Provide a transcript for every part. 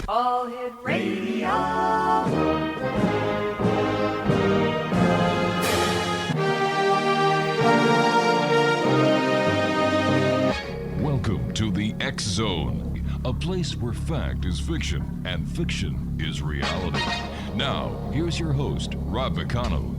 All Hit Radio. Welcome to the X Zone, a place where fact is fiction and fiction is reality. Now, here's your host, Rob McConnell.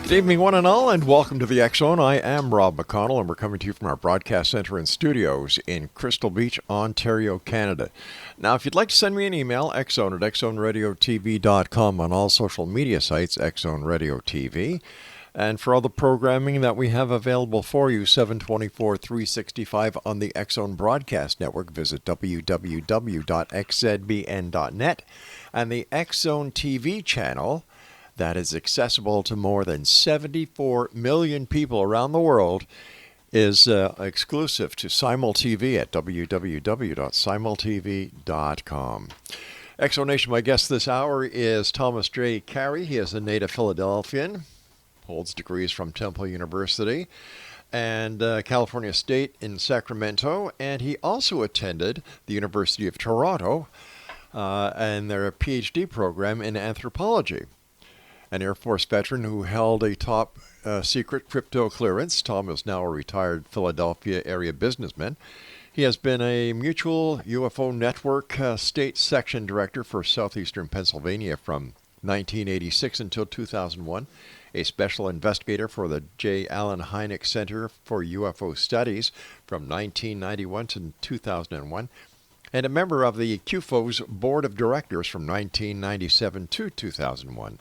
Good evening, one and all, and welcome to the X Zone. I am Rob McConnell, and we're coming to you from our broadcast center and studios in Crystal Beach, Ontario, Canada. Now, if you'd like to send me an email, xzone at xzoneradiotv.com, on all social media sites, Xzone Radio TV. And for all the programming that we have available for you, 724, 365 on the X Zone Broadcast Network, visit www.xzbn.net, and the X Zone TV channel that is accessible to more than 74 million people around the world is exclusive to Simul TV at www.simultv.com. Exonation, my guest this hour is Thomas J. CAREY. He is a native Philadelphian, holds degrees from Temple University and California State in Sacramento, and he also attended the University of Toronto and their PhD program in anthropology. An Air Force veteran who held a top secret crypto clearance, Tom is now a retired Philadelphia area businessman. He has been a Mutual UFO Network state section director for southeastern Pennsylvania from 1986 until 2001, a special investigator for the J. Allen Hynek Center for UFO Studies from 1991 to 2001, and a member of the CUFO's Board of Directors from 1997 to 2001.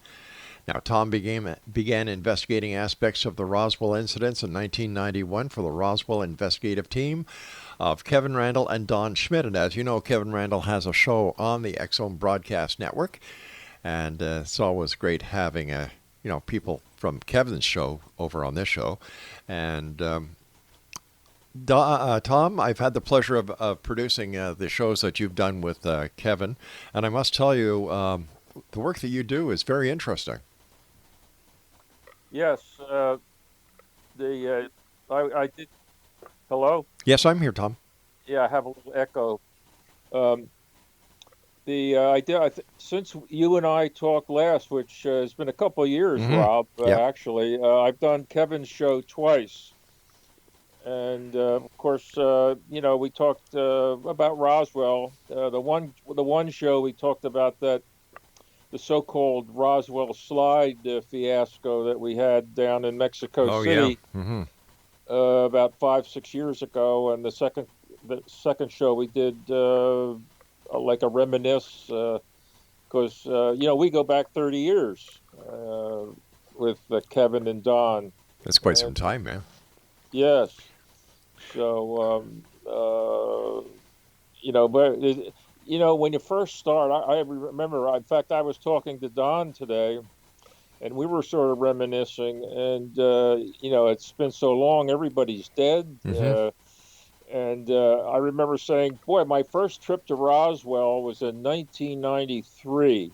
Now, Tom began investigating aspects of the Roswell incidents in 1991 for the Roswell investigative team of Kevin Randle and Don Schmidt. And as you know, Kevin Randle has a show on the X Zone Broadcast Network, and it's always great having people from Kevin's show over on this show. And Tom, I've had the pleasure of producing the shows that you've done with Kevin, and I must tell you, the work that you do is very interesting. Yes, I did. Hello? Yes, I'm here, Tom. Yeah, I have a little echo. Since you and I talked last, which has been a couple of years, Rob, actually, I've done Kevin's show twice. And, of course, we talked about Roswell. The one show we talked about the so-called Roswell slide fiasco that we had down in Mexico City about 5-6 years ago, and the second show we did like a reminisce because we go back 30 years with Kevin and Don. That's quite some time, man. Yes. So when you first start, I remember, in fact, I was talking to Don today, and we were sort of reminiscing, and, it's been so long, everybody's dead. And I remember saying, boy, my first trip to Roswell was in 1993.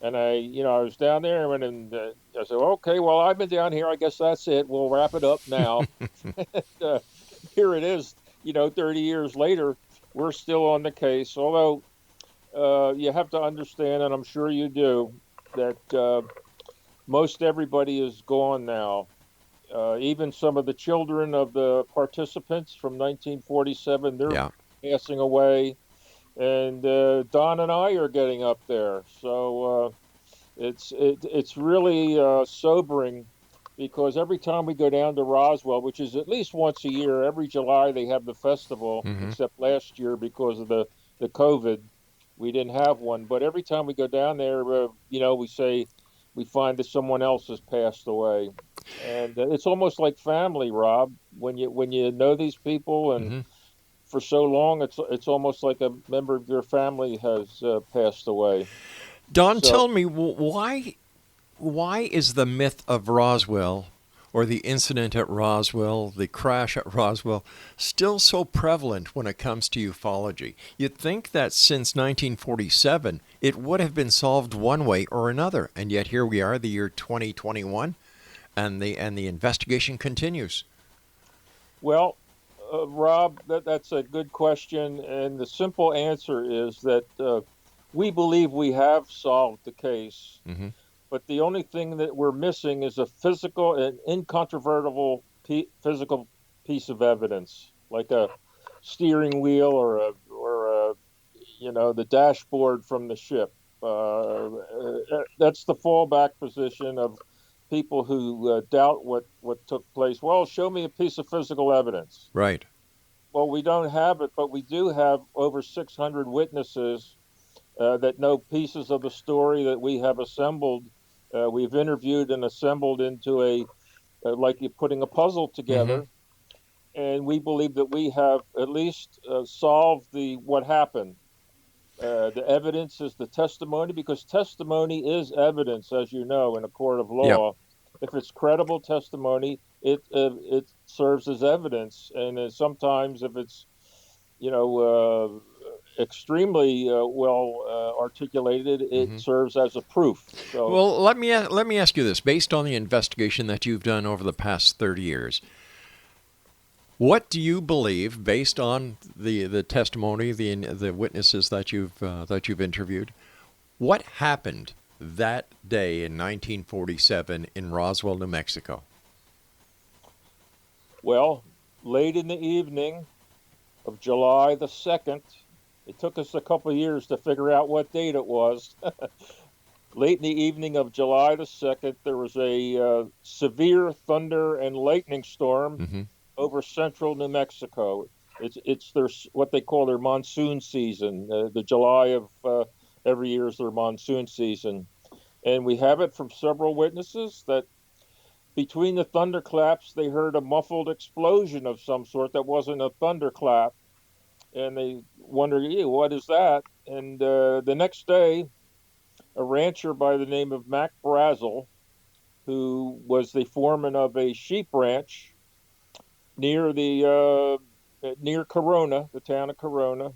And I was down there, and I said, okay, well, I've been down here. I guess that's it. We'll wrap it up now. And, here it is, 30 years later. We're still on the case, although you have to understand, and I'm sure you do, that most everybody is gone now. Even some of the children of the participants from 1947, they're passing away. And Don and I are getting up there. So it's really sobering, because every time we go down to Roswell, which is at least once a year, every July they have the festival, except last year because of the COVID, we didn't have one. But every time we go down there, we say we find that someone else has passed away. And it's almost like family, Rob, when you know these people and for so long, it's almost like a member of your family has passed away. Don, tell me, why is the myth of Roswell or the incident at Roswell, the crash at Roswell, still so prevalent when it comes to ufology? You'd think that since 1947, it would have been solved one way or another, and yet here we are, the year 2021, and the investigation continues. Well, Rob, that's a good question, and the simple answer is that we believe we have solved the case, Mm-hmm. but the only thing that we're missing is a physical and incontrovertible physical piece of evidence, like a steering wheel or the dashboard from the ship. That's the fallback position of people who doubt what took place. Well, show me a piece of physical evidence. Right. Well, we don't have it, but we do have over 600 witnesses that know pieces of the story that we have assembled. We've interviewed and assembled into like you're putting a puzzle Mm-hmm. together. And we believe that we have at least solved what happened. The evidence is the testimony, because testimony is evidence, as you know, in a court of Yep. law. If it's credible testimony, it serves as evidence, and sometimes if it's extremely well articulated, it Mm-hmm. serves as a proof. So, Well, let me ask you this: based on the investigation that you've done over the past 30 years, what do you believe, based on the testimony, the witnesses that you've interviewed, what happened that day in 1947 in Roswell, New Mexico? well, late in the evening of July the 2nd, it took us a couple of years to figure out what date it was. Late in the evening of July the 2nd, there was a severe thunder and lightning storm Mm-hmm. over central New Mexico. It's their what they call their monsoon season. The July of every year is their monsoon season, and we have it from several witnesses that between the thunderclaps they heard a muffled explosion of some sort that wasn't a thunderclap, and they wondered, what is that? And the next day, a rancher by the name of Mac Brazel, who was the foreman of a sheep ranch near Corona, the town of Corona.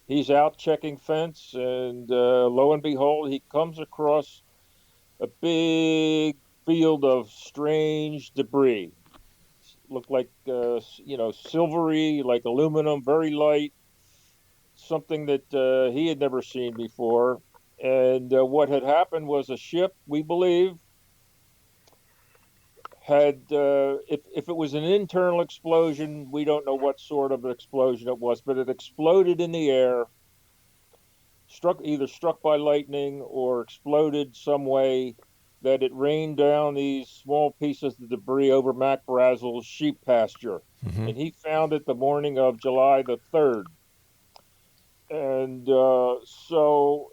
He's out checking fence, and lo and behold, he comes across a big field of strange debris. Looked like silvery, like aluminum, very light, something that he had never seen before. And what had happened was a ship, we believe, had if it was an internal explosion, we don't know what sort of explosion it was, but it exploded in the air, either struck by lightning or exploded some way that it rained down these small pieces of debris over Mac Brazel's sheep pasture. Mm-hmm. And he found it the morning of July the 3rd. And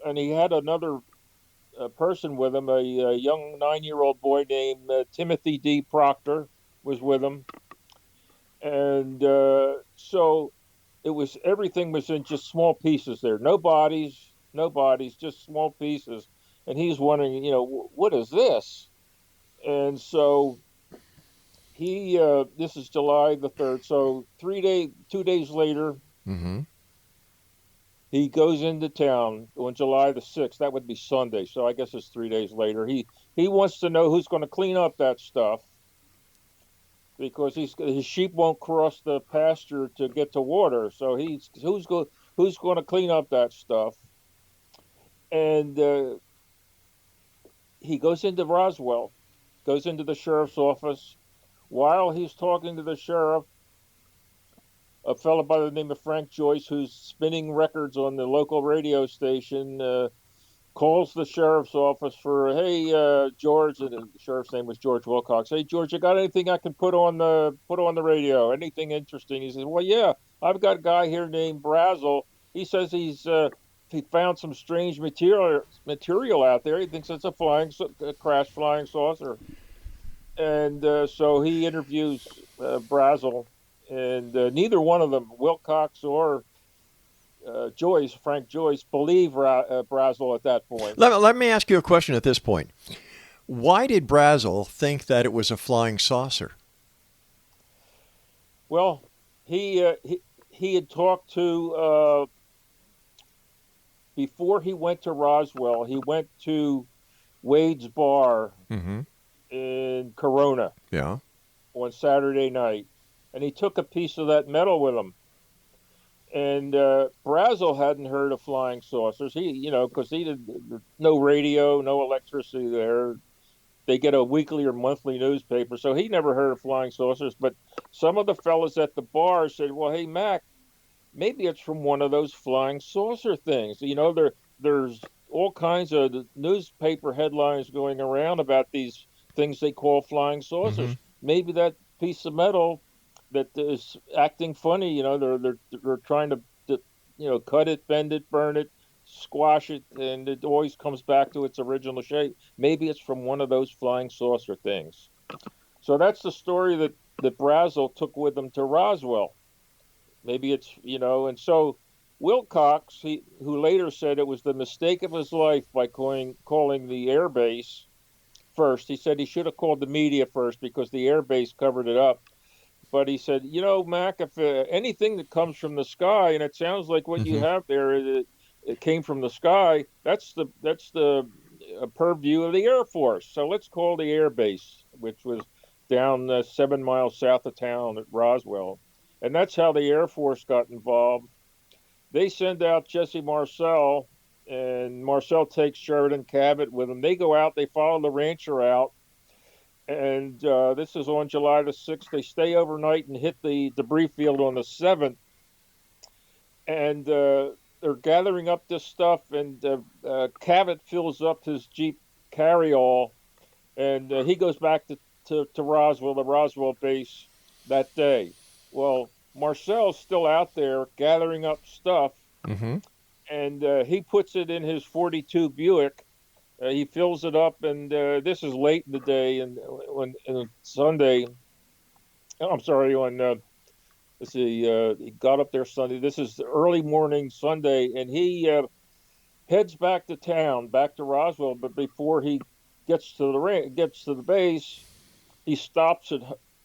and he had another person with him, a young 9-year-old boy named Timothy D. Proctor was with him. And so everything was in just small pieces there. No bodies, just small pieces. And he's wondering, what is this? And so this is July the 3rd. So 2 days later, Mm-hmm. he goes into town on July the 6th. That would be Sunday. So I guess it's 3 days later. He wants to know who's going to clean up that stuff, because his sheep won't cross the pasture to get to water. So who's going to clean up that stuff? And he goes into Roswell, goes into the sheriff's office. While he's talking to the sheriff, a fellow by the name of Frank Joyce, who's spinning records on the local radio station, calls the sheriff's office for, hey, George, and the sheriff's name was George Wilcox. Hey, George, you got anything I can put on the radio? Anything interesting? He says, well, yeah, I've got a guy here named Brazel. He says he found some strange material out there. He thinks it's a crashed flying saucer. And so he interviews Brazel, and neither one of them, Wilcox or Frank Joyce, believe Brazel at that point. Let me ask you a question at this point. Why did Brazel think that it was a flying saucer? Well, he had talked to before he went to Roswell. He went to Wade's bar Mm-hmm. in Corona Yeah. on Saturday night, and he took a piece of that metal with him. And Brazel hadn't heard of flying saucers. Because he did no radio, no electricity there. They get a weekly or monthly newspaper, so he never heard of flying saucers. But some of the fellas at the bar said, "Well, hey Mac, maybe it's from one of those flying saucer things." There's all kinds of newspaper headlines going around about these things they call flying Mm-hmm. saucers. Maybe that piece of metal that is acting funny, they're trying to cut it, bend it, burn it, squash it, and it always comes back to its original shape. Maybe it's from one of those flying saucer things. So that's the story that Brazel took with him to Roswell. Maybe and so Wilcox, who later said it was the mistake of his life by calling the air base first. He said he should have called the media first because the air base covered it up. But he said, Mac, if anything that comes from the sky, and it sounds like what you Mm-hmm. have there, it came from the sky. That's the purview of the Air Force. So let's call the air base, which was down 7 miles south of town at Roswell, and that's how the Air Force got involved. They send out Jesse Marcel, and Marcel takes Sheridan Cabot with him. They go out, they follow the rancher out, and this is on July the 6th. They stay overnight and hit the debris field on the 7th, and they're gathering up this stuff, and Cabot fills up his Jeep carryall, and he goes back to Roswell, the Roswell base, that day. Well, Marcel's still out there gathering up stuff, Mm-hmm. and he puts it in his 42 Buick. He fills it up, and this is late in the day, and on Sunday. I'm sorry, on let's see, he got up there Sunday. This is early morning Sunday, and he heads back to town, back to Roswell. But before he gets to the base, he stops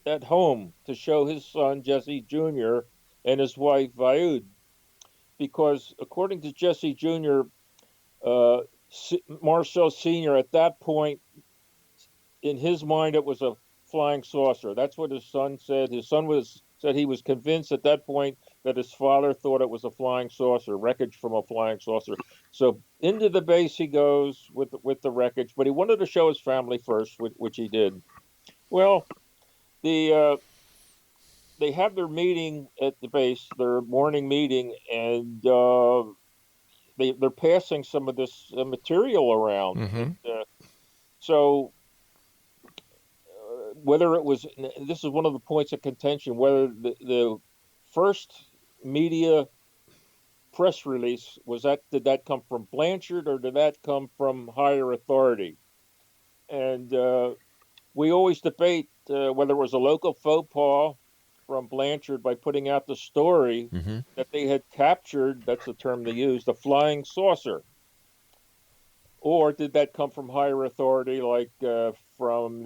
at home to show his son Jesse Jr. and his wife Viud, because according to Jesse Jr., uh, Marcel Sr. at that point, in his mind, it was a flying saucer. That's what his son said. His son said he was convinced at that point that his father thought it was a flying saucer, wreckage from a flying saucer. So into the base he goes with the wreckage, but he wanted to show his family first, which he did. Well, they have their meeting at the base, their morning meeting, and they're passing some of this material around. Mm-hmm. And, so whether it was, this is one of the points of contention, whether the first media press release did that come from Blanchard or did that come from higher authority? And we always debate whether it was a local faux pas from Blanchard by putting out the story Mm-hmm. that they had captured, that's the term they used, a flying saucer. Or did that come from higher authority, like from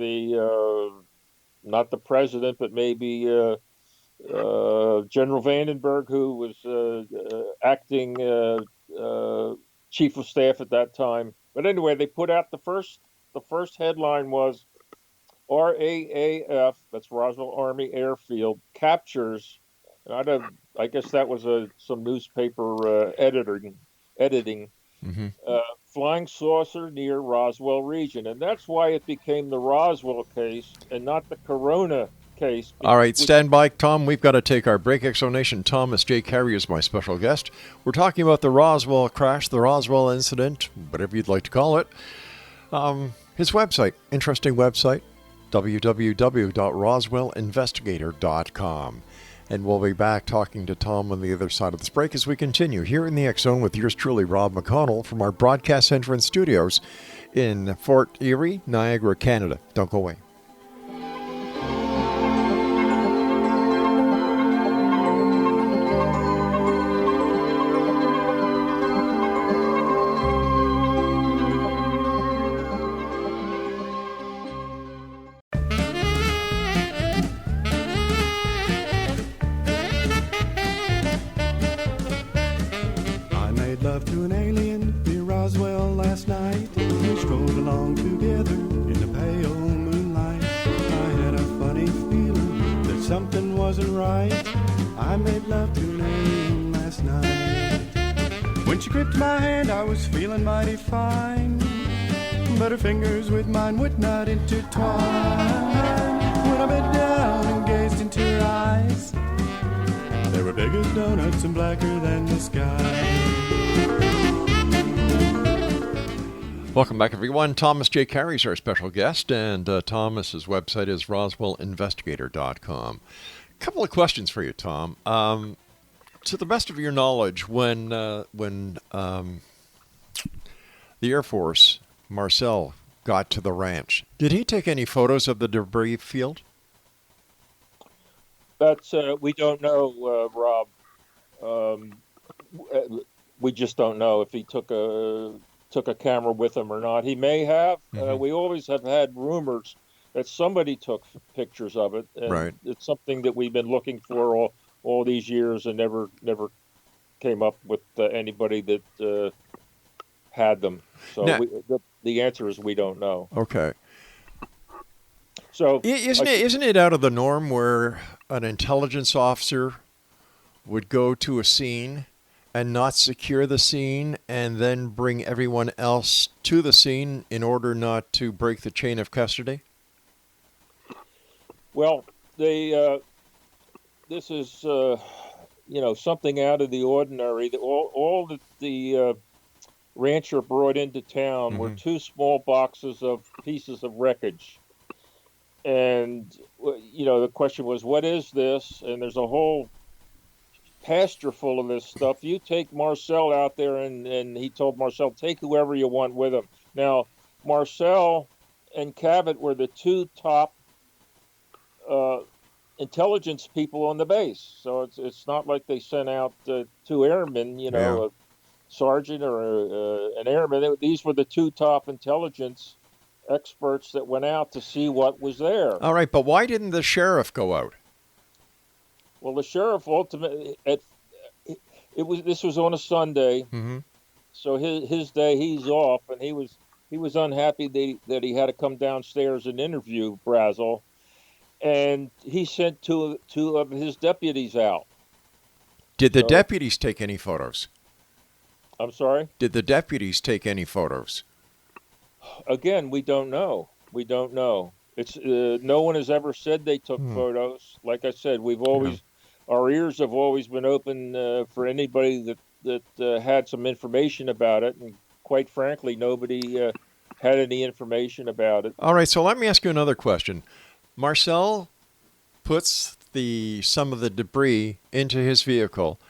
not the president, but maybe General Vandenberg, who was acting chief of staff at that time. But anyway, they put out the first headline was RAAF, that's Roswell Army Airfield, captures. And I guess that was some newspaper editing. Mm-hmm. Flying saucer near Roswell region, and that's why it became the Roswell case and not the Corona case. All right, stand by, Tom. We've got to take our break. Exonation. Thomas J. CAREY is my special guest. We're talking about the Roswell crash, the Roswell incident, whatever you'd like to call it. His website, interesting website, www.roswellinvestigator.com. And we'll be back talking to Tom on the other side of this break as we continue here in the X Zone with yours truly, Rob McConnell, from our broadcast center and studios in Fort Erie, Niagara, Canada. Don't go away. wasn't right. I made love to an alien last night. When she gripped my hand, I was feeling mighty fine, but her fingers with mine would not intertwine. When I bent down and gazed into her eyes, they were big as donuts and blacker than the sky. Welcome back, everyone. Thomas J. Carey is our special guest, and Thomas's website is roswellinvestigator.com. A couple of questions for you, Tom. To the best of your knowledge, when the Air Force, Marcel, got to the ranch, did he take any photos of the debris field? That's we don't know, Rob. We just don't know if he took a camera with him or not. He may have. We always have had rumors that somebody took pictures of it. And right. It's something that we've been looking for all these years and never came up with anybody that had them. So now, the answer is we don't know. Okay. So isn't it out of the norm where an intelligence officer would go to a scene and not secure the scene and then bring everyone else to the scene in order not to break the chain of custody? Well, this is something out of the ordinary. All that the rancher brought into town were 2 small boxes of pieces of wreckage. And, the question was, what is this? And there's a whole pasture full of this stuff. You take Marcel out there, and he told Marcel, take whoever you want with him. Now, Marcel and Cabot were the 2 top intelligence people on the base. So it's not like they sent out 2 airmen, a sergeant or an airman. These were the 2 top intelligence experts that went out to see what was there. All right, but why didn't the sheriff go out? Well, the sheriff ultimately, this was on a Sunday, so his day he's off, and he was unhappy that he had to come downstairs and interview Brazel, and he sent two of his deputies out. Did the deputies take any photos? I'm sorry? Did the deputies take any photos? Again, we don't know. We don't know. It's no one has ever said they took photos. Like I said, our ears have always been open for anybody that had some information about it, and quite frankly, nobody had any information about it. All right, so let me ask you another question. Marcel puts some of the debris into his vehicle,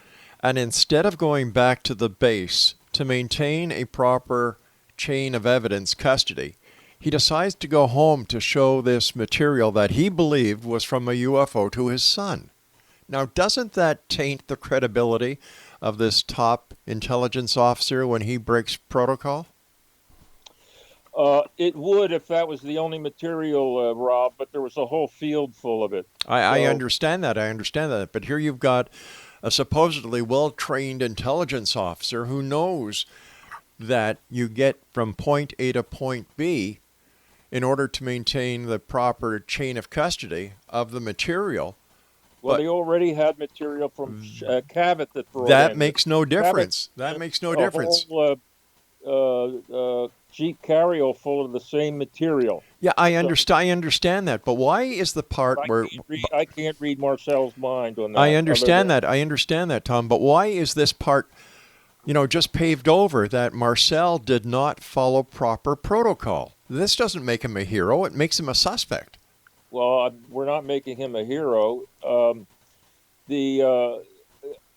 and instead of going back to the base to maintain a proper chain of evidence custody, he decides to go home to show this material that he believed was from a UFO to his son. Now, doesn't that taint the credibility of this top intelligence officer when he breaks protocol? It would if that was the only material, Rob, but there was a whole field full of it. I understand that. But here you've got a supposedly well-trained intelligence officer who knows that you get from point A to point B in order to maintain the proper chain of custody of the material. Well, they already had material from Cabot that brought that in. Makes no difference. That makes no difference. Whole Jeep carryall full of the same material. Yeah, I understand that. But why is the part where I can't read Marcel's mind on that? I understand that, Tom. But why is this part, just paved over that Marcel did not follow proper protocol? This doesn't make him a hero. It makes him a suspect. Well, we're not making him a hero.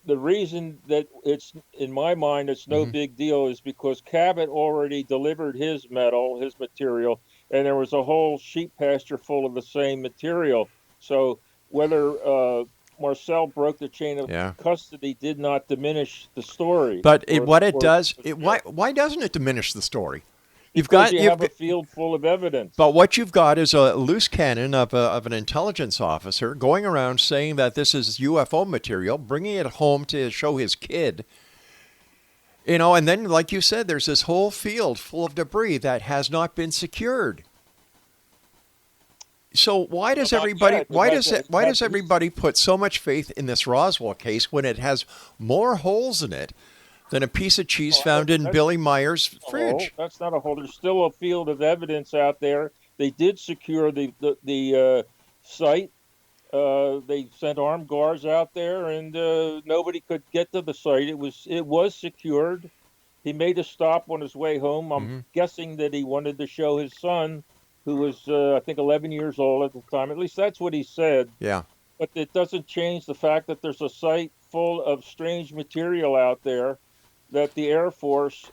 The reason that it's, in my mind, it's no big deal is because Cabot already delivered his material, and there was a whole sheep pasture full of the same material. So whether Marcel broke the chain of custody did not diminish the story. But why doesn't it diminish the story? You have a field full of evidence. But what you've got is a loose cannon of an intelligence officer going around saying that this is UFO material, bringing it home to show his kid. And then, like you said, there's this whole field full of debris that has not been secured. So why does Not everybody yet. why does everybody put so much faith in this Roswell case when it has more holes in it than a piece of cheese found in Billy Meyer's fridge? That's not a hole. There's still a field of evidence out there. They did secure the site. They sent armed guards out there, and nobody could get to the site. It was secured. He made a stop on his way home. I'm guessing that he wanted to show his son, who was I think 11 years old at the time. At least that's what he said. Yeah. But it doesn't change the fact that there's a site full of strange material out there that the Air Force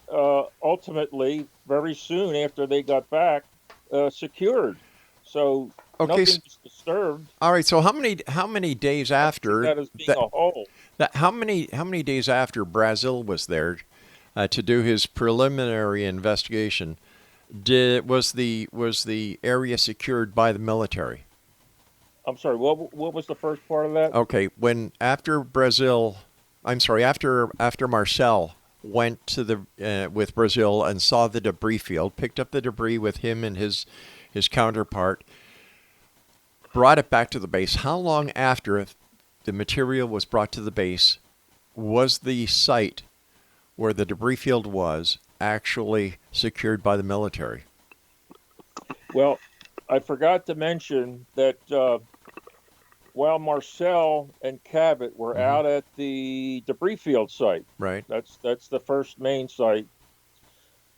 ultimately, very soon after they got back, secured. So nothing was disturbed. All right. So how many days after that as being a whole? How many days after Brazil was there to do his preliminary investigation? Was the area secured by the military? I'm sorry. What was the first part of that? Okay. After Marcel went to the with Brazil and saw the debris field, picked up the debris with him and his counterpart, brought it back to the base. How long after the material was brought to the base was the site where the debris field was actually secured by the military? Well, I forgot to mention that while Marcel and Cabot were out at the debris field site, right? That's the first main site.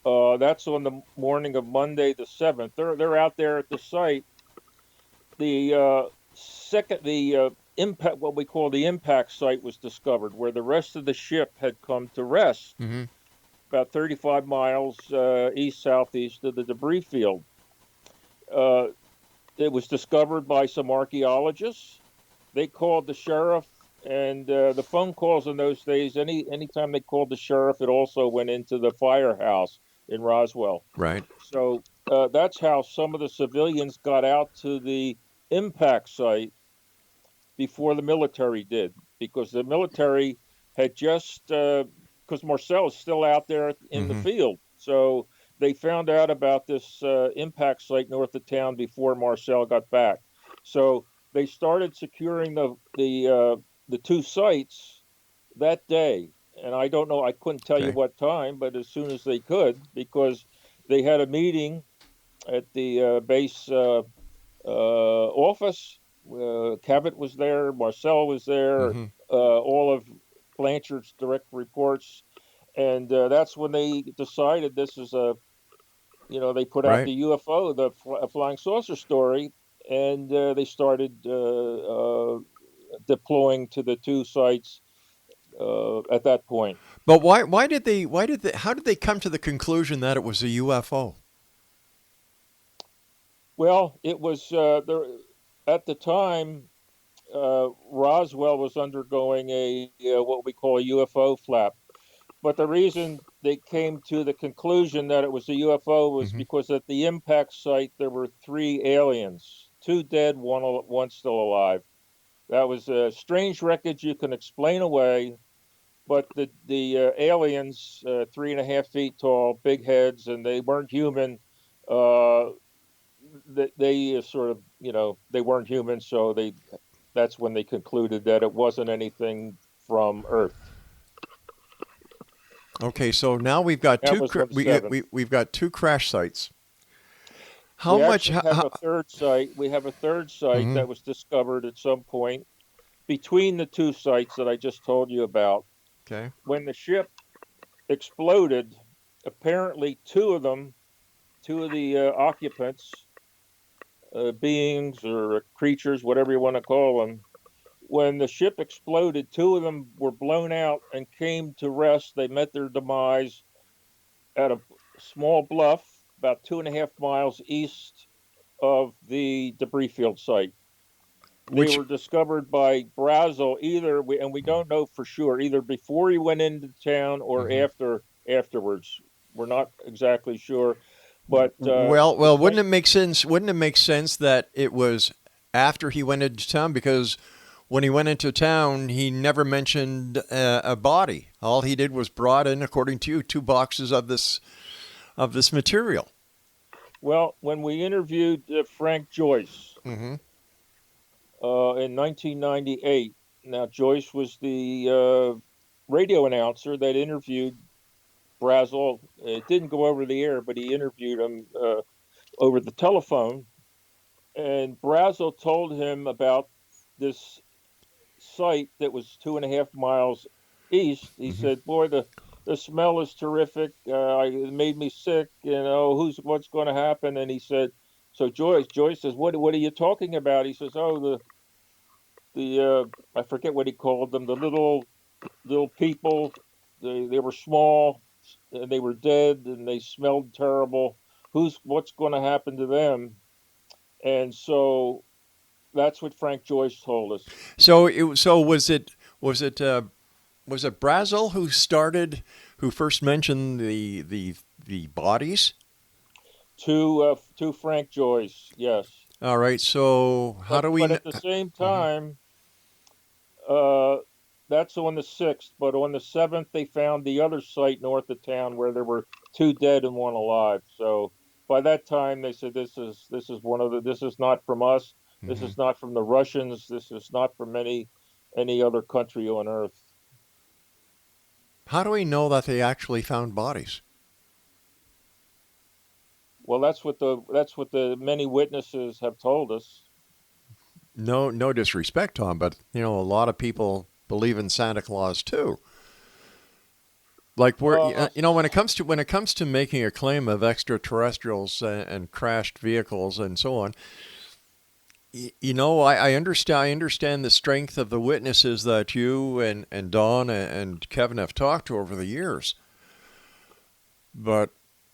That's on the morning of Monday the 7th. They're out there at the site. The impact, what we call the impact site, was discovered, where the rest of the ship had come to rest, about 35 miles east-southeast of the debris field. It was discovered by some archaeologists. They called the sheriff, and the phone calls in those days, anytime they called the sheriff, it also went into the firehouse in Roswell. Right. So that's how some of the civilians got out to the impact site before the military did, because the military had just, because Marcel is still out there in the field. So they found out about this impact site north of town before Marcel got back. So they started securing the two sites that day. And I don't know, I couldn't tell you what time, but as soon as they could, because they had a meeting at the base office. Cabot was there, Marcel was there, all of Blanchard's direct reports. And that's when they decided this is they put out the UFO, the flying saucer story, and they started deploying to the two sites at that point. But how did they come to the conclusion that it was a UFO? Well, it was there at the time. Roswell was undergoing a what we call a UFO flap, but the reason they came to the conclusion that it was a UFO was because at the impact site there were 3 aliens, 2 dead, one still alive. That was a strange wreckage you can explain away, but the aliens, 3.5 feet tall, big heads, and they weren't human. They sort of, they weren't human, so that's when they concluded that it wasn't anything from Earth. Okay, so now we've got we've got 2 crash sites. We have a third site. We have a third site that was discovered at some point between the 2 sites that I just told you about. Okay. When the ship exploded, apparently 2 of the occupants, beings or creatures, whatever you want to call them, when the ship exploded, 2 of them were blown out and came to rest. They met their demise at a small bluff about 2.5 miles east of the debris field site. They were discovered by Brazil and we don't know for sure, either before he went into town or afterwards. We're not exactly sure. But wouldn't it make sense? Wouldn't it make sense that it was after he went into town? Because when he went into town, he never mentioned a body. All he did was brought in, according to you, 2 boxes of this material. Well, when we interviewed Frank Joyce, in 1998. Now, Joyce was the radio announcer that interviewed Brazel. It didn't go over the air, but he interviewed him over the telephone. And Brazel told him about this site that was 2.5 miles east. He said, "Boy, the smell is terrific. It made me sick. What's going to happen?" And he said, "So Joyce says, what are you talking about?" He says, "Oh, the I forget what he called them, the little people. They were small, and they were dead, and they smelled terrible. What's going to happen to them?" And so that's what Frank Joyce told us. So was it Brazel who first mentioned the bodies? To Frank Joyce, yes. All right. So how do we? But at the same time, that's on the 6th. But on the 7th, they found the other site north of town where there were 2 dead and 1 alive. So by that time, they said this is not from us. This is not from the Russians. This is not from any other country on Earth. How do we know that they actually found bodies? Well, that's what the many witnesses have told us. No disrespect, Tom, but a lot of people believe in Santa Claus too. Like when it comes to making a claim of extraterrestrials and crashed vehicles and so on, I understand the strength of the witnesses that you and Don and Kevin have talked to over the years. But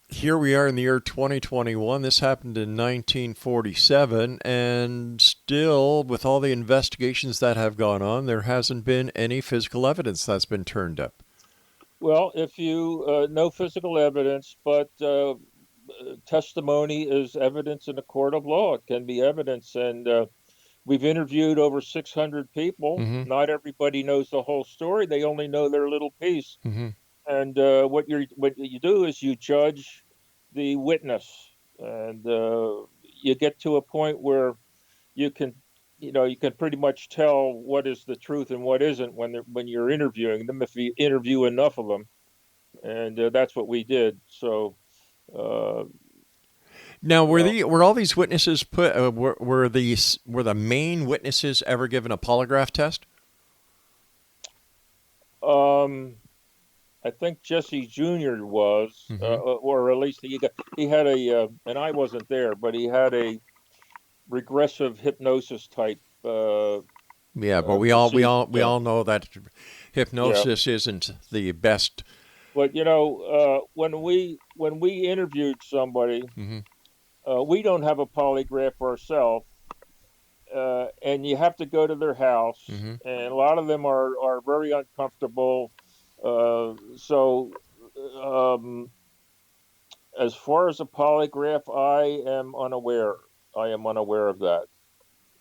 here we are in the year 2021. This happened in 1947, and still, with all the investigations that have gone on, there hasn't been any physical evidence that's been turned up. Well, if you no physical evidence, but testimony is evidence in a court of law. It can be evidence, and we've interviewed over 600 people. Not everybody knows the whole story; they only know their little piece. And what you do is you judge the witness, and you get to a point where you can pretty much tell what is the truth and what isn't when you're interviewing them, if you interview enough of them, and that's what we did. So. Now, were all these witnesses were the main witnesses ever given a polygraph test? I think Jesse Jr. was, or at least he had a, and I wasn't there, but he had a regressive hypnosis type. Yeah, but we all know that hypnosis isn't the best. But when we interviewed somebody, we don't have a polygraph ourselves, and you have to go to their house, and a lot of them are very uncomfortable. So as far as a polygraph, I am unaware of that.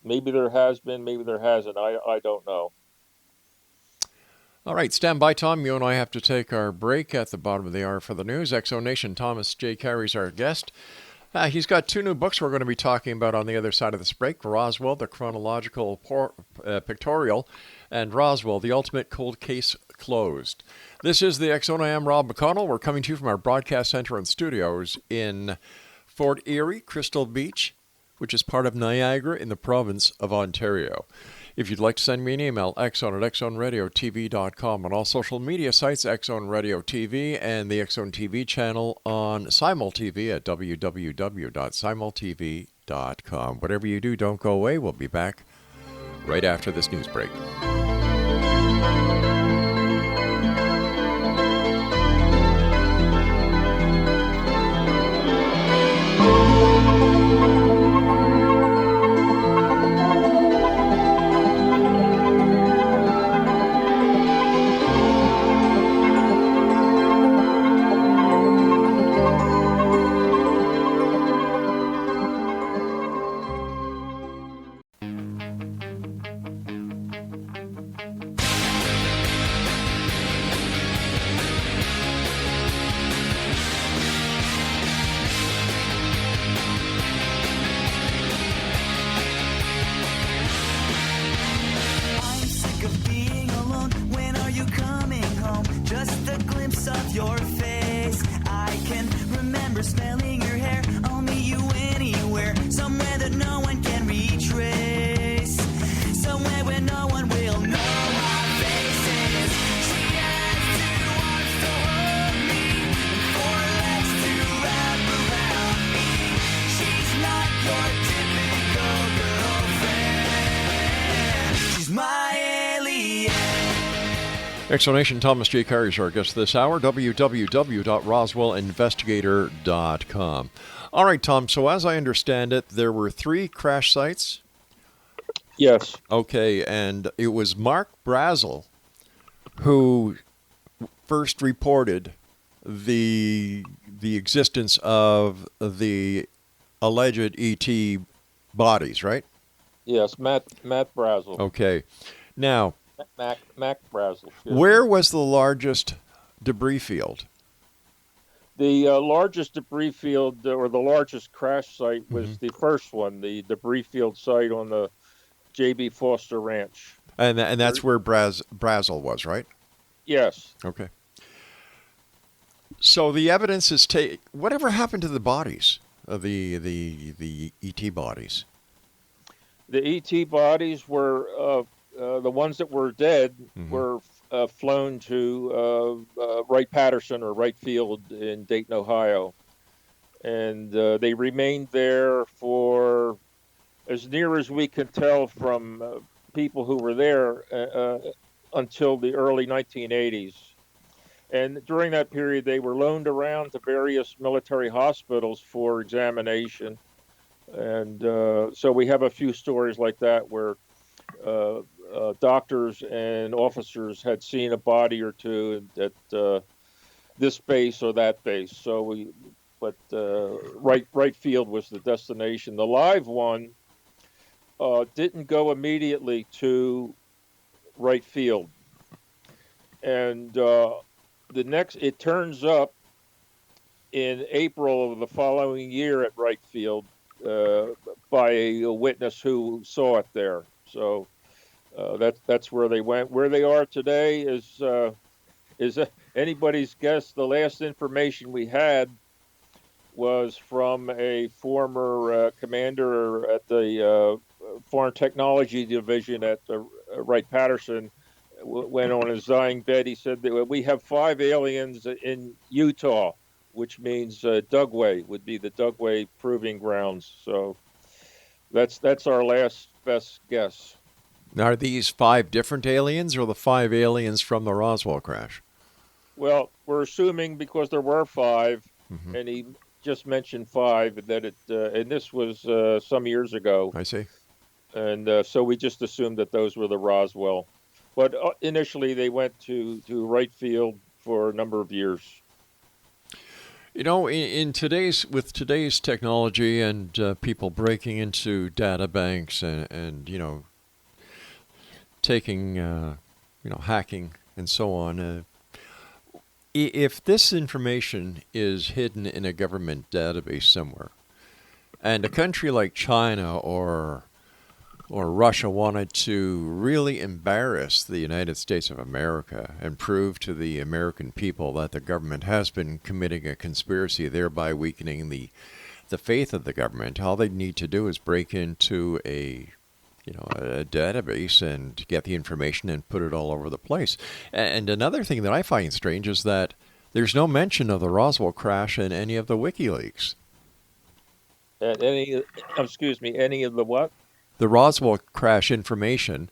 Maybe there has been, maybe there hasn't. I don't know. All right, stand by, Tom. You and I have to take our break at the bottom of the hour for the news. Exo-Nation, Thomas J. Carey's our guest. He's got 2 new books we're going to be talking about on the other side of this break. Roswell, the Chronological Pictorial, and Roswell, the Ultimate Cold Case Closed. This is the X-Zone. I am Rob McConnell. We're coming to you from our broadcast center and studios in Fort Erie, Crystal Beach, which is part of Niagara in the province of Ontario. If you'd like to send me an email, xzone@xzoneradiotv.com. On all social media sites, X-Zone Radio TV, and the X-Zone TV channel on SimulTV at www.simultv.com. Whatever you do, don't go away. We'll be back right after this news break. Explanation, Thomas J. Carey is our guest this hour, www.roswellinvestigator.com. All right, Tom, so as I understand it, there were 3 crash sites. Yes. Okay, and it was Mark Brazel who first reported the existence of the alleged ET bodies, right? Yes, Matt Brazel. Okay. Now, Mac Brazel. where was the largest debris field? The largest debris field, or the largest crash site, was the first one, the debris field site on the J.B. Foster Ranch. And that's where Brazel was, right? Yes. Okay. So the evidence is whatever happened to the bodies of the ET bodies? The ET bodies were the ones that were dead were flown to Wright-Patterson or Wright Field in Dayton, Ohio. And they remained there for, as near as we can tell from people who were there, until the early 1980s. And during that period, they were loaned around to various military hospitals for examination. And so we have a few stories like that where doctors and officers had seen a body or two at this base or that base. So Wright Field was the destination. The live one didn't go immediately to Wright Field, and it turns up in April of the following year at Wright Field by a witness who saw it there. So that's where they went. Where they are today is anybody's guess. The last information we had was from a former commander at the Foreign Technology Division at Wright-Patterson. When on his dying bed, he said that we have 5 aliens in Utah, which means Dugway would be the Dugway proving grounds. So that's our last best guess. Now, are these 5 different aliens or the 5 aliens from the Roswell crash? Well, we're assuming because there were 5, and he just mentioned 5, that and this was some years ago. I see. And so we just assumed that those were the Roswell. But initially, they went to Wright Field for a number of years. You know, with today's technology and people breaking into data banks and taking hacking and so on, if this information is hidden in a government database somewhere, and a country like China or Russia wanted to really embarrass the United States of America and prove to the American people that the government has been committing a conspiracy, thereby weakening the faith of the government, all they need to do is break into a database and get the information and put it all over the place. And another thing that I find strange is that there's no mention of the Roswell crash in any of the WikiLeaks. Any of the what? The Roswell crash information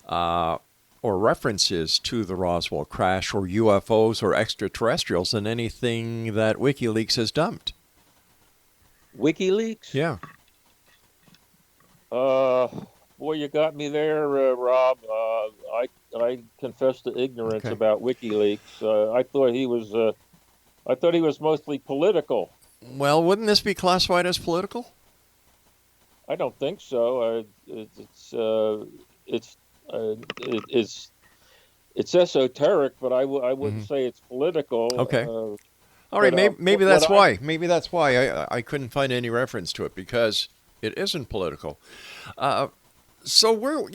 or references to the Roswell crash or UFOs or extraterrestrials in anything that WikiLeaks has dumped. WikiLeaks? Yeah. Boy, you got me there, Rob. I confess to ignorance about WikiLeaks. I thought he was mostly political. Well, wouldn't this be classified as political? I don't think so. It's esoteric, but I wouldn't say it's political. Okay. All right. Maybe that's why. Maybe that's why I couldn't find any reference to it, because it isn't political. So one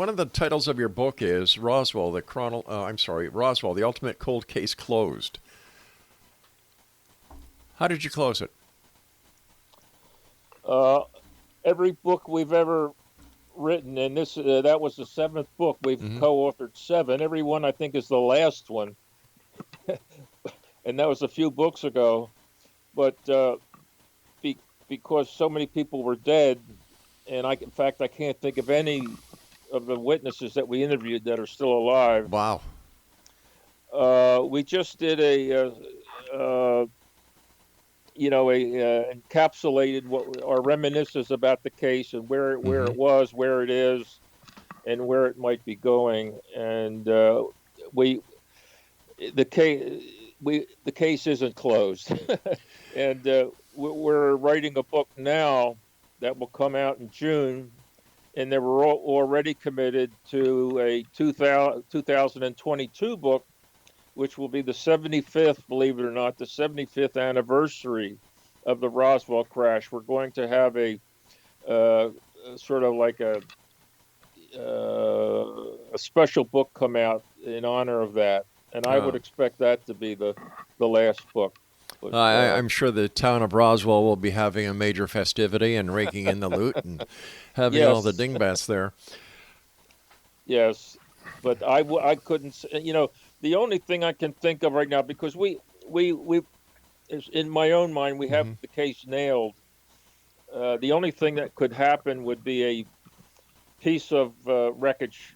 of the titles of your book is Roswell, Roswell, the Ultimate Cold Case Closed. How did you close it? Every book we've ever written, and that was the 7th book. We've co-authored 7. Every one, I think, is the last one. And that was a few books ago. But because so many people were dead, and I can't think of any of the witnesses that we interviewed that are still alive. Wow. We just did a encapsulated what our reminiscences about the case and where it was, where it is, and where it might be going. And the case isn't closed, and we're writing a book now that will come out in June, and they were already committed to a 2022 book, which will be the 75th, believe it or not, the 75th anniversary of the Roswell crash. We're going to have a sort of like a special book come out in honor of that, and I would expect that to be the last book. But, I'm sure the town of Roswell will be having a major festivity and raking in the loot and having all the dingbats there. Yes, but I couldn't. The only thing I can think of right now, because we in my own mind we have the case nailed. The only thing that could happen would be a piece of wreckage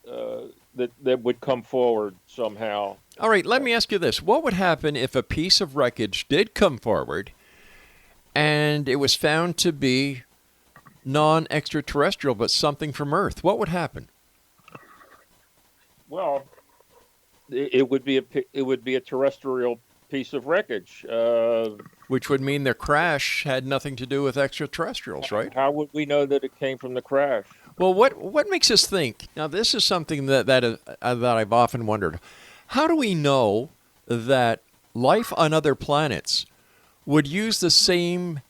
that would come forward somehow. All right, let me ask you this. What would happen if a piece of wreckage did come forward and it was found to be non-extraterrestrial but something from Earth? What would happen? Well, it would be a terrestrial piece of wreckage. Which would mean their crash had nothing to do with extraterrestrials, right? How would we know that it came from the crash? Well, what makes us think? Now, this is something that I've often wondered. How do we know that life on other planets would use the same,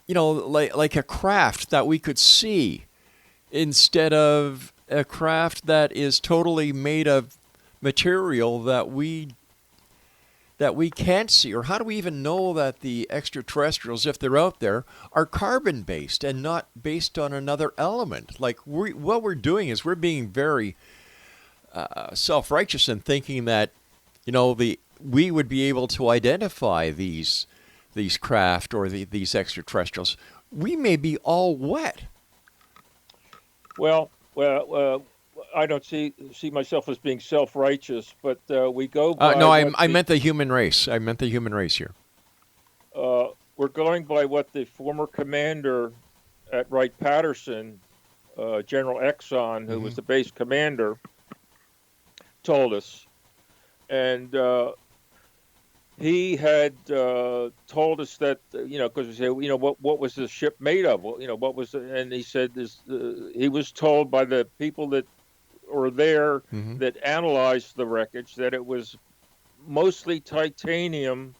like a craft that we could see instead of a craft that is totally made of material that we can't see? Or how do we even know that the extraterrestrials, if they're out there, are carbon-based and not based on another element? Like, what we're doing is we're being very self-righteous in thinking that, we would be able to identify these craft or these extraterrestrials. We may be all wet. Well, I don't see myself as being self-righteous, but we go by. No, I meant the human race. I meant the human race here. We're going by what the former commander at Wright-Patterson, General Exxon, who was the base commander, told us, and he had told us that because we said what was the ship made of? Well, what was it? And he said this. He was told by the people that were there that analyzed the wreckage that it was mostly titanium,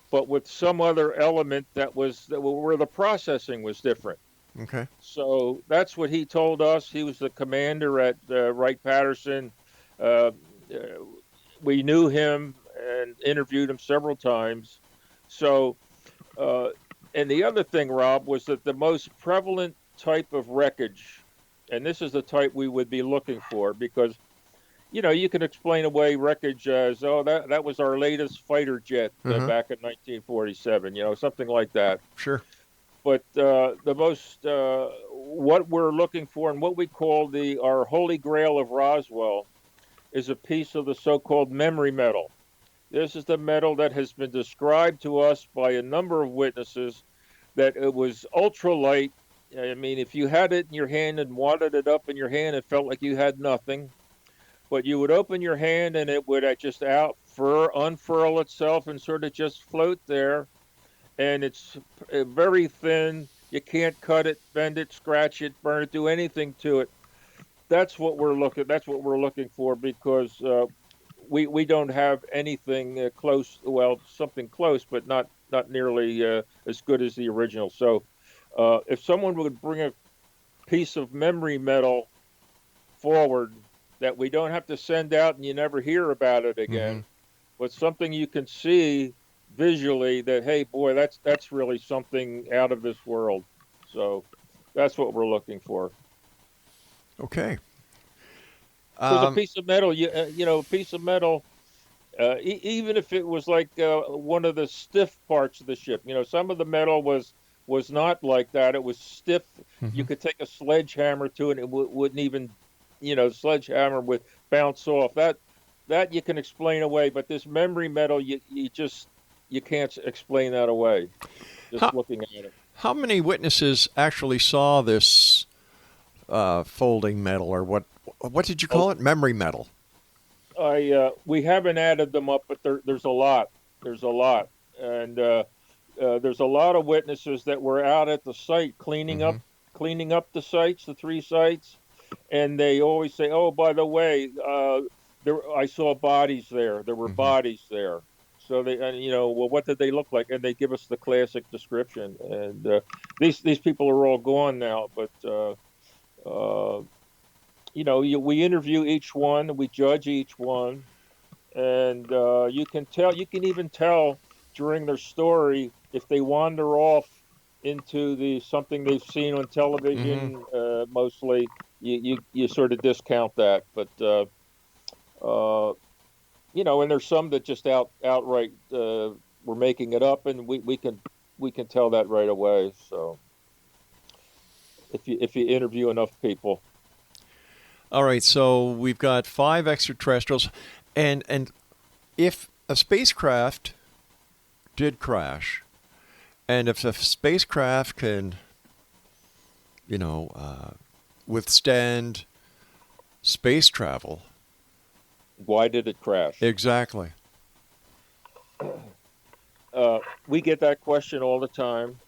but with some other element where the processing was different. Okay. So that's what he told us. He was the commander at Wright-Patterson. We knew him and interviewed him several times. So, and the other thing, Rob, was that the most prevalent type of wreckage, and this is the type we would be looking for, because, you can explain away wreckage as, that was our latest fighter jet back in 1947, something like that. Sure. But the most, what we're looking for and what we call our holy grail of Roswell is a piece of the so-called memory metal. This is the metal that has been described to us by a number of witnesses that it was ultralight. I mean, if you had it in your hand and wadded it up in your hand, it felt like you had nothing. But you would open your hand and it would just unfurl itself and sort of just float there. And it's very thin. You can't cut it, bend it, scratch it, burn it, do anything to it. That's what we're looking for, because we don't have anything close. Well, something close, but not nearly as good as the original. So, if someone would bring a piece of memory metal forward that we don't have to send out and you never hear about it again, but something you can see visually that, hey, boy, that's really something out of this world. So that's what we're looking for. Okay. Because a piece of metal, a piece of metal, even if it was like one of the stiff parts of the ship, some of the metal was was not like that. It was stiff. Mm-hmm. You could take a sledgehammer to it, and it wouldn't even, sledgehammer would bounce off. That you can explain away, but this memory metal, you can't explain that away. Just looking at it. How many witnesses actually saw this folding metal, or what did you call it? Memory metal. We haven't added them up, but there's a lot. There's a lot, and there's a lot of witnesses that were out at the site cleaning up the sites, the 3 sites, and they always say, "Oh, by the way, I saw bodies there. There were bodies there." So they, well, what did they look like? And they give us the classic description. And these people are all gone now, but we interview each one, we judge each one, and you can even tell during their story if they wander off into something they've seen on television. Mostly, you sort of discount that, but and there's some that just outright were making it up, and we can tell that right away. So if you interview enough people. All right, so we've got 5 extraterrestrials, and if a spacecraft did crash, and if a spacecraft can, withstand space travel, why did it crash? Exactly. We get that question all the time,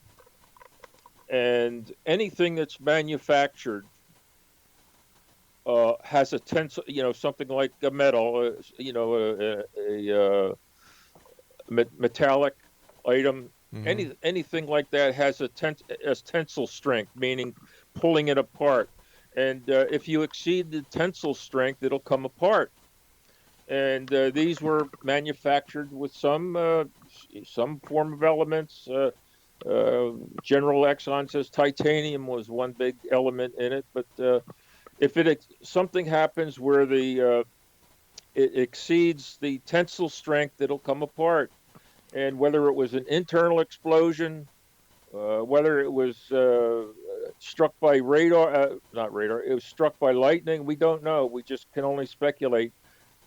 and anything that's manufactured has a tensile, something like a metal, a metallic item. Anything like that has a tensile strength, meaning pulling it apart. And if you exceed the tensile strength, it'll come apart. And these were manufactured with some form of elements. General Exxon says titanium was one big element in it, but if something happens where it exceeds the tensile strength, it'll come apart. And whether it was an internal explosion, whether it was struck by not radar, it was struck by lightning, we don't know. We just can only speculate.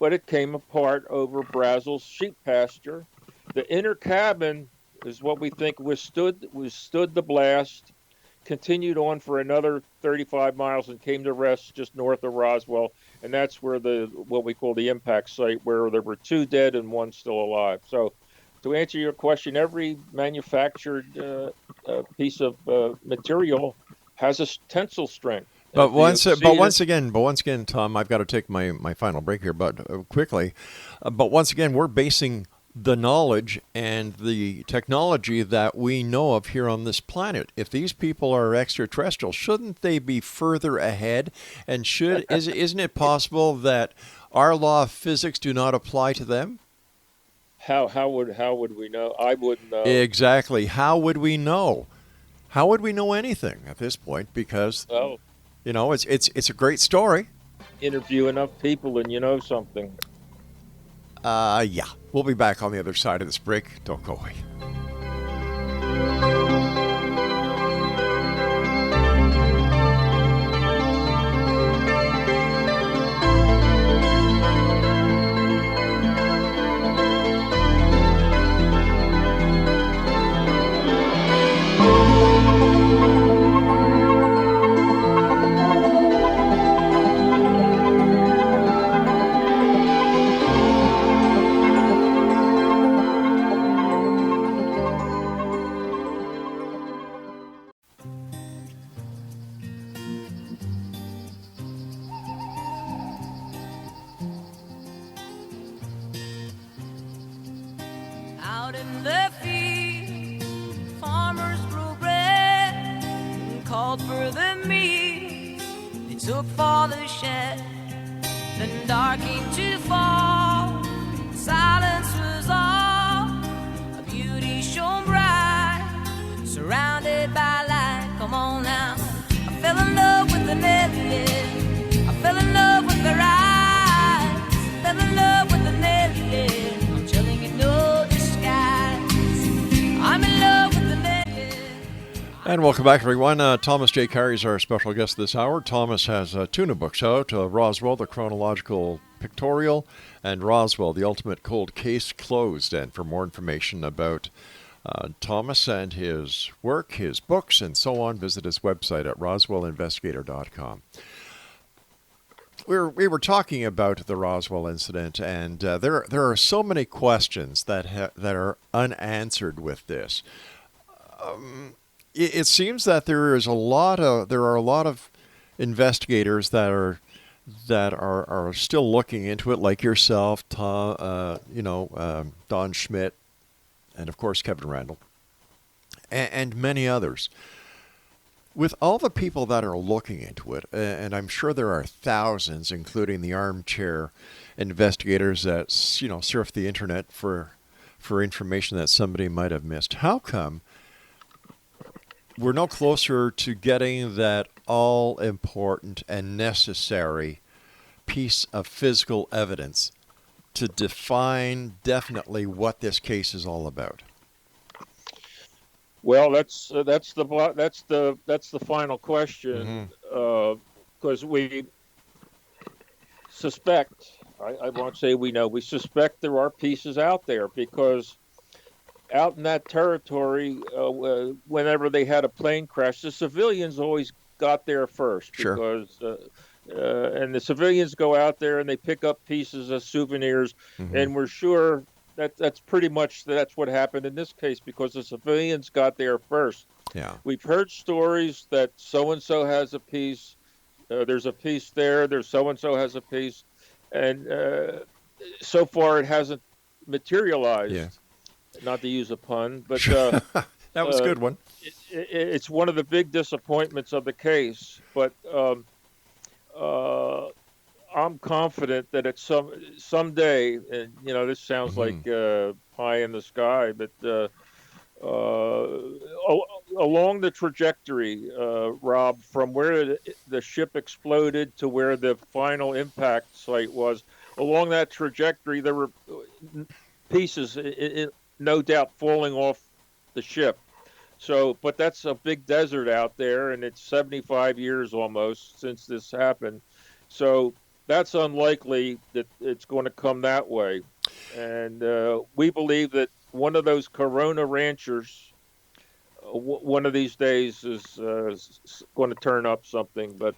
But it came apart over Brazel's sheep pasture. The inner cabin is what we think withstood the blast, continued on for another 35 miles and came to rest just north of Roswell. And that's where what we call the impact site, where there were 2 dead and 1 still alive. So to answer your question, every manufactured piece of material has a tensile strength. But once again, Tom, I've got to take my final break here, but quickly. But once again, we're basing the knowledge and the technology that we know of here on this planet. If these people are extraterrestrial, shouldn't they be further ahead? And isn't it possible that our law of physics do not apply to them? How would we know? I wouldn't know. Exactly. How would we know? How would we know anything at this point? Because it's a great story. Interview enough people and you know something. Yeah. We'll be back on the other side of this break. Don't go away. Out in the field, farmers grew bread and called for the meat. They took for the shed. Then dark came to fall. Silence was all. A beauty shone bright, surrounded by light. Come on now. I fell in love with the naked. I fell in love with their eyes. Fell in love with the naked. I'm telling you no disguise. I'm in love with the naked. And welcome back, everyone. Thomas J. Carey is our special guest this hour. Thomas has two new books out, Roswell, the Chronological Pictorial, and Roswell, the Ultimate Cold Case Closed. And for more information about Thomas and his work, his books, and so on, visit his website at roswellinvestigator.com. We were talking about the Roswell incident, and there are so many questions that are unanswered with this. It seems that there are a lot of investigators that are still looking into it, like yourself, Tom, Don Schmidt, and of course Kevin Randall, and many others. With all the people that are looking into it, and I'm sure there are thousands, including the armchair investigators that surf the internet for information that somebody might have missed. How come we're no closer to getting that all-important and necessary piece of physical evidence to define definitely what this case is all about? Well, that's the final question, because we suspect. I won't say we know. We suspect there are pieces out there, because out in that territory, whenever they had a plane crash, the civilians always got there first. Sure. Because and the civilians go out there and they pick up pieces of souvenirs, and we're sure that's pretty much what happened in this case, because the civilians got there first. Yeah. We've heard stories that so-and-so has a piece, there's a piece there, there's so-and-so has a piece, and so far it hasn't materialized. Yeah. Not to use a pun, but that was a good one. It's one of the big disappointments of the case, but I'm confident that at someday, and this sounds like pie in the sky, but along the trajectory, Rob, from where the ship exploded to where the final impact site was, along that trajectory, there were pieces, no doubt, falling off the ship. So, but that's a big desert out there, and it's 75 years almost since this happened. So that's unlikely that it's going to come that way. And we believe that one of those Corona ranchers, one of these days, is going to turn up something. But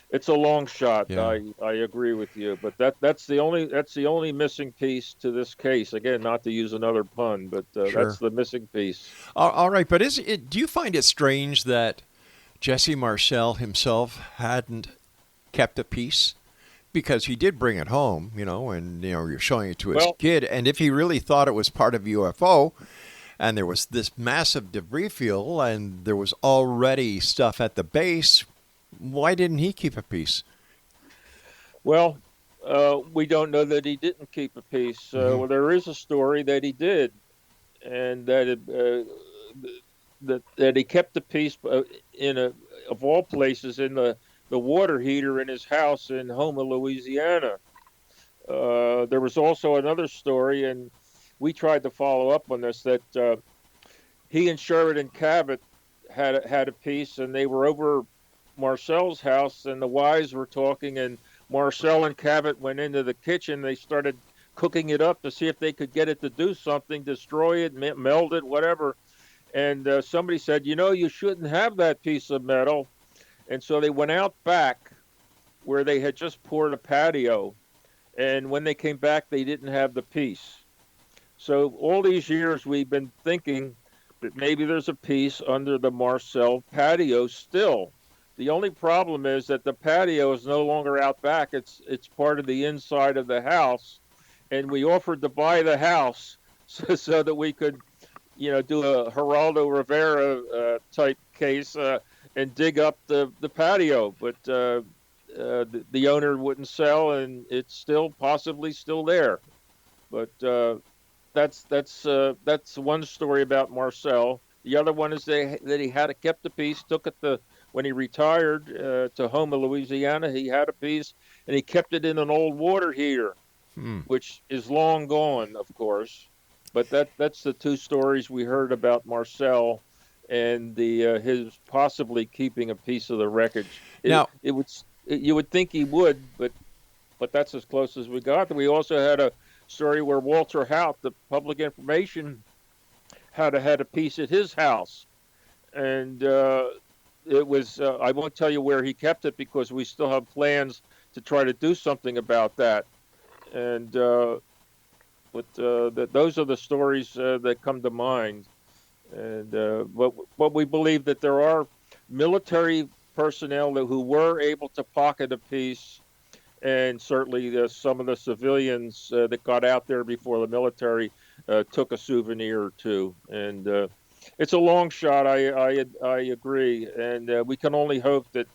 it's a long shot. Yeah. I agree with you. But that's the only missing piece to this case. Again, not to use another pun, but sure. That's the missing piece. All right. But do you find it strange that Jesse Marcel himself hadn't kept a piece? Because he did bring it home, and you're showing it to his kid. And if he really thought it was part of UFO, and there was this massive debris field, and there was already stuff at the base, why didn't he keep a piece? Well, we don't know that he didn't keep a piece. Well, there is a story that he did, and that he kept the piece of all places, in the water heater in his house in Houma, Louisiana. There was also another story, and we tried to follow up on this, that he and Sheridan Cabot had a piece, and they were over Marcel's house, and the wives were talking, and Marcel and Cabot went into the kitchen. They started cooking it up to see if they could get it to do something, destroy it, meld it, whatever. And somebody said, you shouldn't have that piece of metal. And so they went out back where they had just poured a patio. And when they came back, they didn't have the piece. So all these years we've been thinking that maybe there's a piece under the Marcel patio still. The only problem is that the patio is no longer out back. It's part of the inside of the house. And we offered to buy the house so that we could, do a Geraldo Rivera type case and dig up the patio. But the owner wouldn't sell, and it's still possibly still there. But that's one story about Marcel. The other one is that he had kept a piece, took it when he retired to Houma, Louisiana. He had a piece, and he kept it in an old water heater, which is long gone, of course. But that's the two stories we heard about Marcel. and the his possibly keeping a piece of the wreckage. Now, You would think he would, but that's as close as we got. We also had a story where Walter Hout, the public information, had a piece at his house, and it was I won't tell you where he kept it because we still have plans to try to do something about that. And those are the stories that come to mind. And but we believe that there are military personnel who were able to pocket a piece, and certainly some of the civilians that got out there before the military took a souvenir or two. And it's a long shot. I agree, and we can only hope that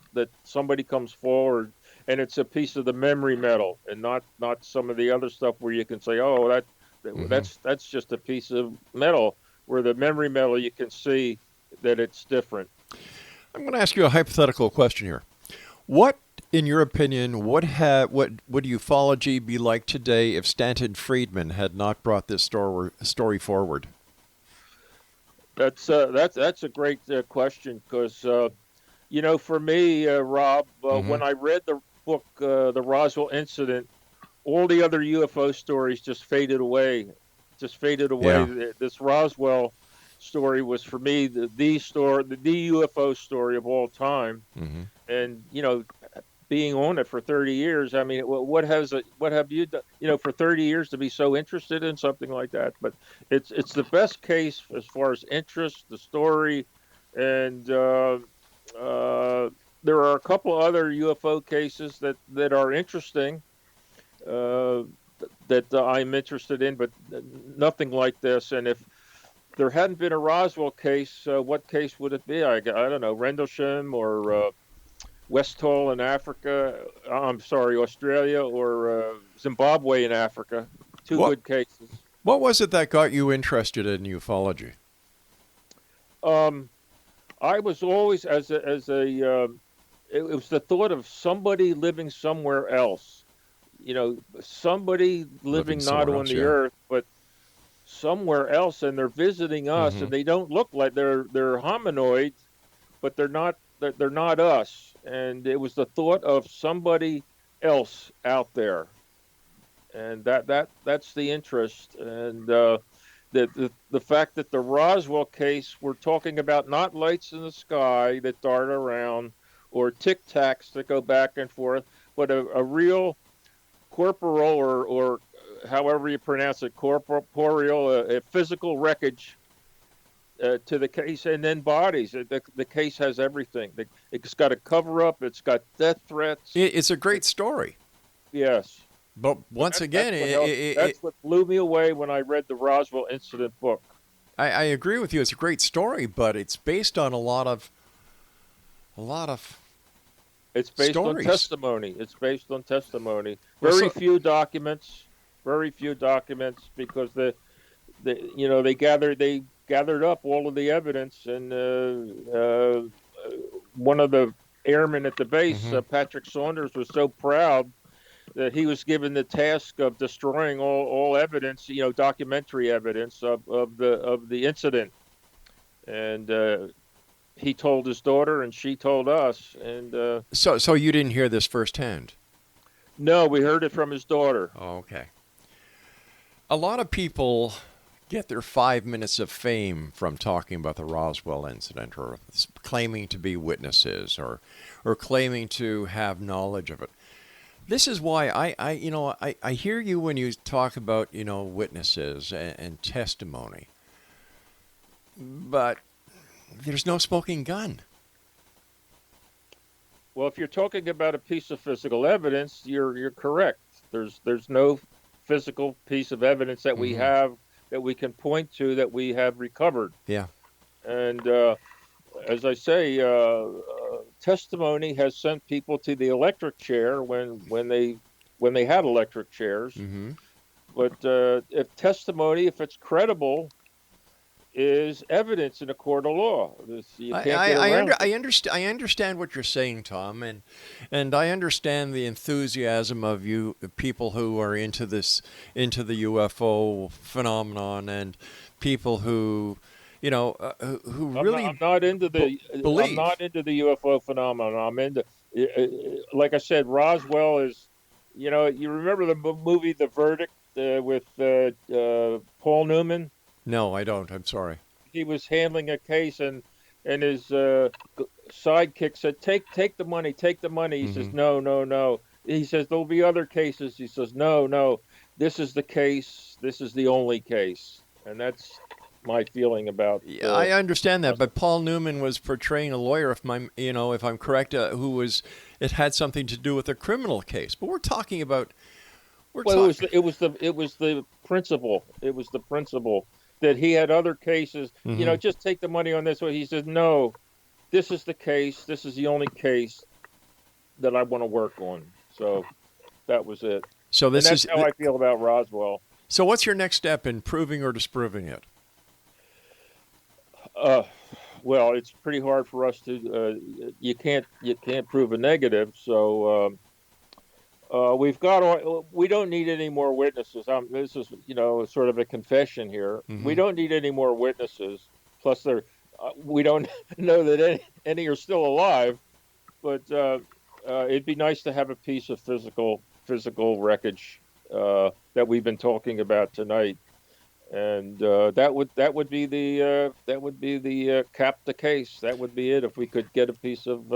somebody comes forward and it's a piece of the memory metal and not some of the other stuff where you can say, oh, that's just a piece of metal. Where the memory metal, you can see that it's different. I'm going to ask you a hypothetical question here. What, in your opinion, would ufology be like today if Stanton Friedman had not brought this story forward? That's a great question because for me, Rob, when I read the book, The Roswell Incident, all the other UFO stories just faded away. Yeah. This Roswell story was for me the UFO story of all time. Mm-hmm. And being on it for 30 years, I mean, what have you done? For 30 years to be so interested in something like that. But it's the best case as far as interest, the story, and there are a couple other UFO cases that are interesting. That I'm interested in, but nothing like this. And if there hadn't been a Roswell case, what case would it be? I don't know, Rendlesham or Westall in Africa. I'm sorry, Australia or Zimbabwe in Africa. Two good cases. What was it that got you interested in ufology? I was always it was the thought of somebody living somewhere else. Somebody living not on the earth, but somewhere else, and they're visiting us, and they don't look like they're hominoids, but they're not us. And it was the thought of somebody else out there, and that's the interest. And the fact that the Roswell case, we're talking about not lights in the sky that dart around or tic tacs that go back and forth, but a real corporal or however you pronounce it, corporeal, a physical wreckage to the case, and then bodies. The case has everything. It's got a cover up. It's got death threats. It's a great story. Yes. But once again, that's what blew me away when I read the Roswell Incident book. I agree with you. It's a great story, but it's based on a lot of It's based stories. on testimony. It's based on testimony. Very few documents because they gathered up all of the evidence, and one of the airmen at the base, Patrick Saunders, was so proud that he was given the task of destroying all evidence, documentary evidence of the incident, and he told his daughter, and she told us. And so you didn't hear this firsthand? No, we heard it from his daughter. Oh, okay. A lot of people get their 5 minutes of fame from talking about the Roswell incident, or claiming to be witnesses, or claiming to have knowledge of it. This is why I hear you when you talk about witnesses and testimony, but there's no smoking gun. Well, if you're talking about a piece of physical evidence, you're correct. There's no physical piece of evidence that we have that we can point to that we have recovered. Yeah. And as I say, testimony has sent people to the electric chair when they had electric chairs. Mm-hmm. But if testimony, if it's credible, is evidence in a court of law. I understand what you're saying, Tom, and I understand the enthusiasm of you people who are into the UFO phenomenon, and people who who really I'm not into the I'm believe. not into the UFO phenomenon. I'm into, like I said, Roswell is, you remember the movie The Verdict with Paul Newman? No, I don't. I'm sorry. He was handling a case, and his sidekick said, take the money, take the money. He Hmm. says, no, no, no. He says, there'll be other cases. He says, no, no, this is the case. This is the only case. And that's my feeling about Yeah, I understand that, Roswell. but Paul Newman was portraying a lawyer, if I'm correct, who was it had something to do with a criminal case. But we're Well, talking. it was the principle. It was the principle that he had other cases. Hmm. Just take the money on this one. He says, no, this is the case. This is the only case that I want to work on. So that was it. So And this that's is how I feel about Roswell. so. What's your next step in proving or disproving it? Uh, well, it's pretty hard for us to. You can't prove a negative. So we've got. We don't need any more witnesses. This is sort of a confession here. We Hmm. don't need any more witnesses. Plus, we don't know that any are still alive. But it'd be nice to have a piece of physical wreckage that we've been talking about tonight, and that would be the cap the case. That would be it if we could get a piece of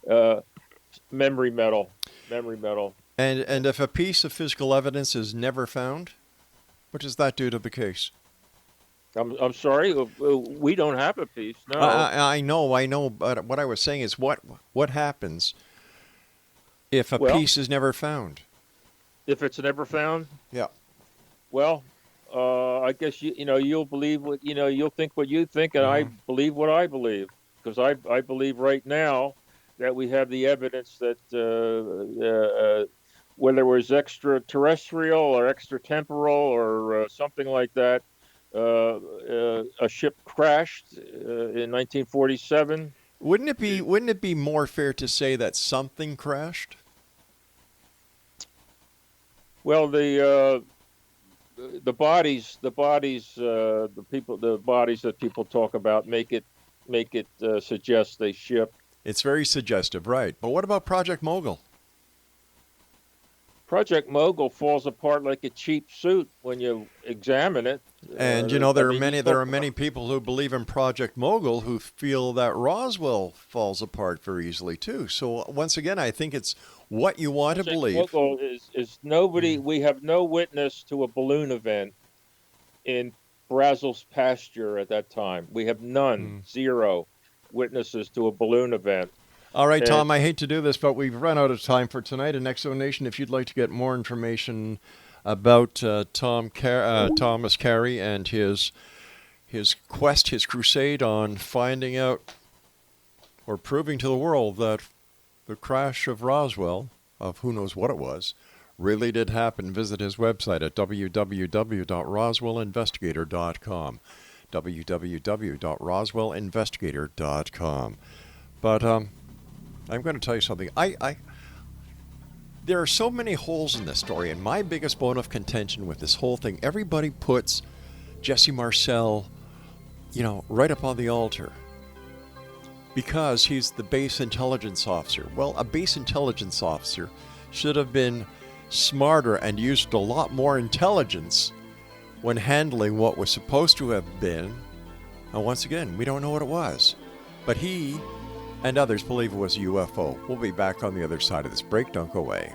uh, memory metal. Memory metal. And if a piece of physical evidence is never found, what does that do to the case? I'm sorry, we don't have a piece. No, I know, but what I was saying is what happens if a well, piece is never found? if it's never found, Yeah. well, I guess you'll believe what you'll think what you think, and I Hmm. believe what I believe because I believe right now that we have the evidence that whether it was extraterrestrial or extratemporal or something like that, a ship crashed in 1947. Wouldn't it be more fair to say that something crashed? Well, the bodies that people talk about make it suggest a ship. It's very suggestive, right? But what about Project Mogul? Project Mogul falls apart like a cheap suit when you examine it. And I there are mean, you there talk are many about people who believe in Project Mogul who feel that Roswell falls apart very easily too. So once again, I think it's what you want to Project believe. Mogul is nobody. Mm. We have no witness to a balloon event in Brazil's pasture at that time. We have none, Mm. zero witnesses to a balloon event. All right, And Tom, I hate to do this, but we've run out of time for tonight. And Exonation, if you'd like to get more information about Thomas Carey and his quest, his crusade on finding out or proving to the world that the crash of Roswell, of who knows what it was, really did happen, visit his website at www.roswellinvestigator.com. www.roswellinvestigator.com. But I'm going to tell you something. There are so many holes in this story, and my biggest bone of contention with this whole thing, everybody puts Jesse Marcel, right up on the altar because he's the base intelligence officer. Well, a base intelligence officer should have been smarter and used a lot more intelligence when handling what was supposed to have been. And once again, we don't know what it was. But he and others believe it was a UFO. We'll be back on the other side of this break. Don't go away.